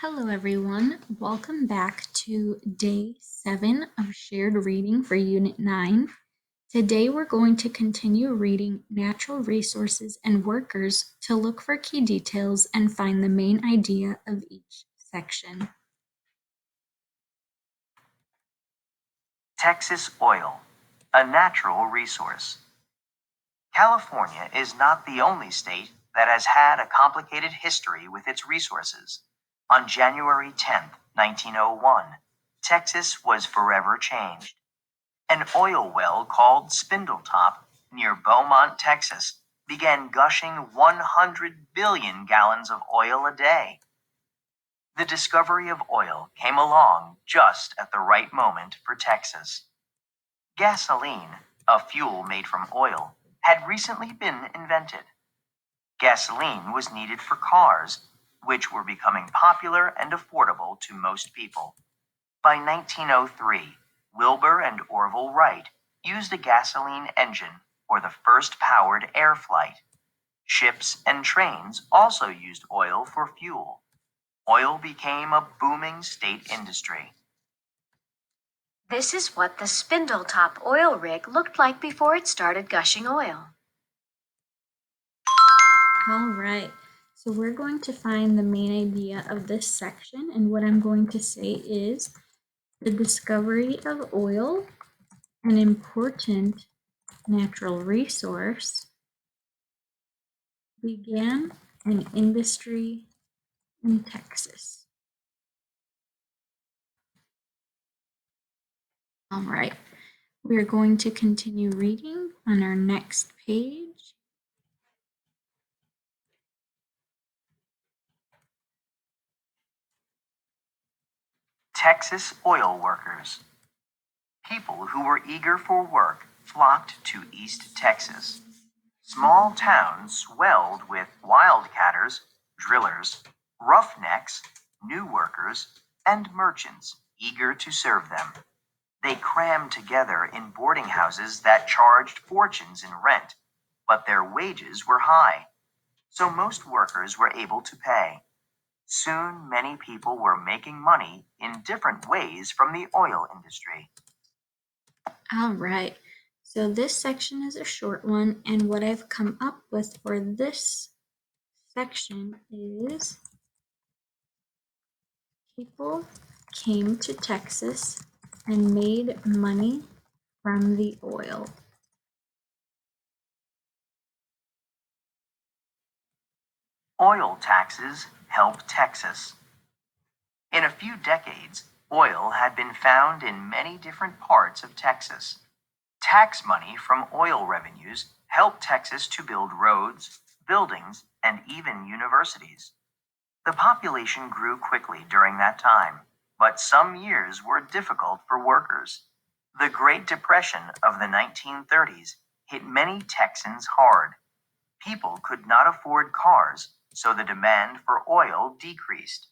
Hello everyone, welcome back to day 7 of shared reading for Unit 9. Today we're going to continue reading Natural Resources and Workers to look for key details and find the main idea of each section. Texas oil, a natural resource. California is not the only state that has had a complicated history with its resources. On January 10, 1901, Texas was forever changed. An oil well called Spindletop near Beaumont, Texas, began gushing 100 billion gallons of oil a day. The discovery of oil came along just at the right moment for Texas. Gasoline, a fuel made from oil, had recently been invented. Gasoline was needed for cars, which were becoming popular and affordable to most people. By 1903, Wilbur and Orville Wright used a gasoline engine for the first powered air flight. Ships and trains also used oil for fuel. Oil became a booming state industry. This is what the Spindletop oil rig looked like before it started gushing oil. All right, so we're going to find the main idea of this section, and what I'm going to say is the discovery of oil, an important natural resource, began an industry in Texas. All right, we're going to continue reading on our next page. Texas oil workers. People who were eager for work flocked to East Texas. Small towns swelled with wildcatters, drillers, roughnecks, new workers, and merchants eager to serve them. They crammed together in boarding houses that charged fortunes in rent, but their wages were high, so most workers were able to pay. Soon many people were making money in different ways from the oil industry. All right, so this section is a short one, and what I've come up with for this section is people came to Texas and made money from the oil. Oil taxes help Texas. In a few decades, oil had been found in many different parts of Texas. Tax money from oil revenues helped Texas to build roads, buildings, and even universities. The population grew quickly during that time, but some years were difficult for workers. The Great Depression of the 1930s hit many Texans hard. People could not afford cars, so the demand for oil decreased.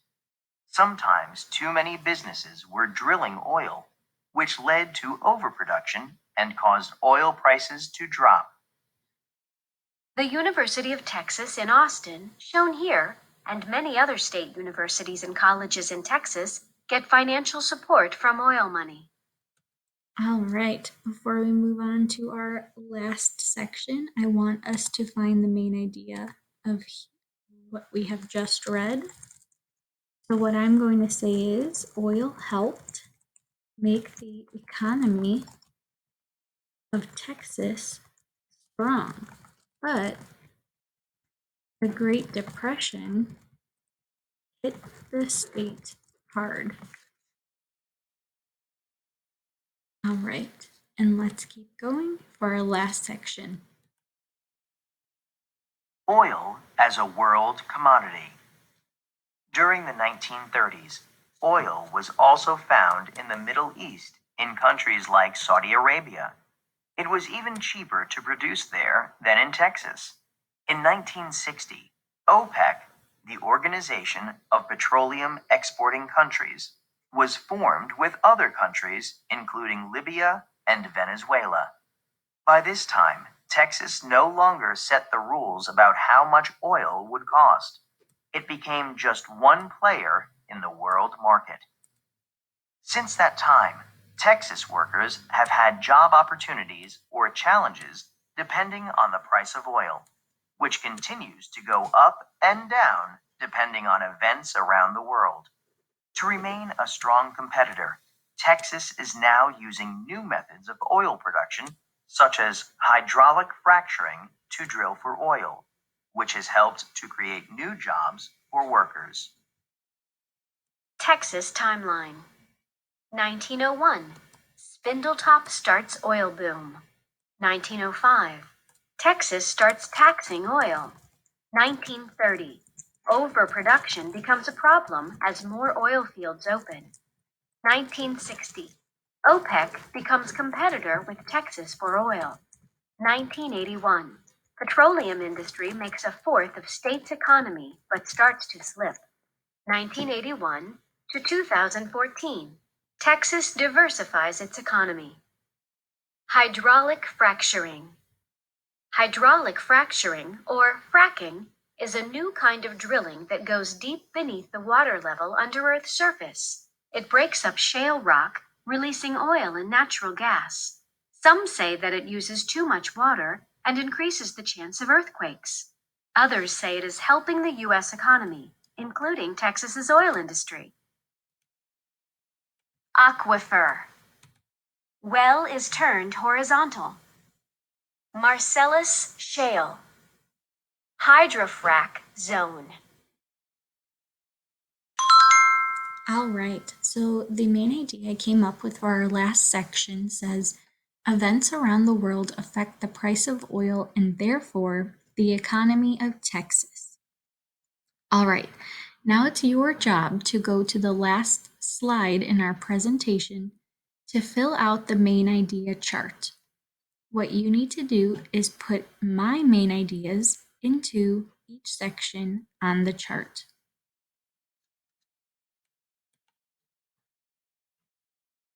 Sometimes too many businesses were drilling oil, which led to overproduction and caused oil prices to drop. The University of Texas in Austin, shown here, and many other state universities and colleges in Texas get financial support from oil money. All right, before we move on to our last section, I want us to find the main idea of what we have just read. So what I'm going to say is oil helped make the economy of Texas strong, but the Great Depression hit the state hard. All right, and let's keep going for our last section. Oil as a world commodity. During the 1930s, oil was also found in the Middle East in countries like Saudi Arabia. It was even cheaper to produce there than in Texas. In 1960, OPEC, the Organization of Petroleum Exporting Countries, was formed with other countries including Libya and Venezuela. By this time, Texas no longer set the rules about how much oil would cost. It became just one player in the world market. Since that time, Texas workers have had job opportunities or challenges depending on the price of oil, which continues to go up and down depending on events around the world. To remain a strong competitor, Texas is now using new methods of oil production, such as hydraulic fracturing, to drill for oil, which has helped to create new jobs for workers. Texas timeline. 1901. Spindletop starts oil boom. 1905. Texas starts taxing oil. 1930. Overproduction becomes a problem as more oil fields open. 1960. OPEC becomes competitor with Texas for oil. 1981. Petroleum industry makes a fourth of state's economy but starts to slip. 1981 to 2014. Texas diversifies its economy. Hydraulic fracturing. Hydraulic fracturing, or fracking, is a new kind of drilling that goes deep beneath the water level under Earth's surface. It breaks up shale rock, releasing oil and natural gas. Some say that it uses too much water and increases the chance of earthquakes. Others say it is helping the U.S. economy, including Texas's oil industry. Aquifer. Well is turned horizontal. Marcellus Shale. Hydrofrac Zone. All right, so the main idea I came up with for our last section says, events around the world affect the price of oil and therefore the economy of Texas. All right, now it's your job to go to the last slide in our presentation to fill out the main idea chart. What you need to do is put my main ideas into each section on the chart.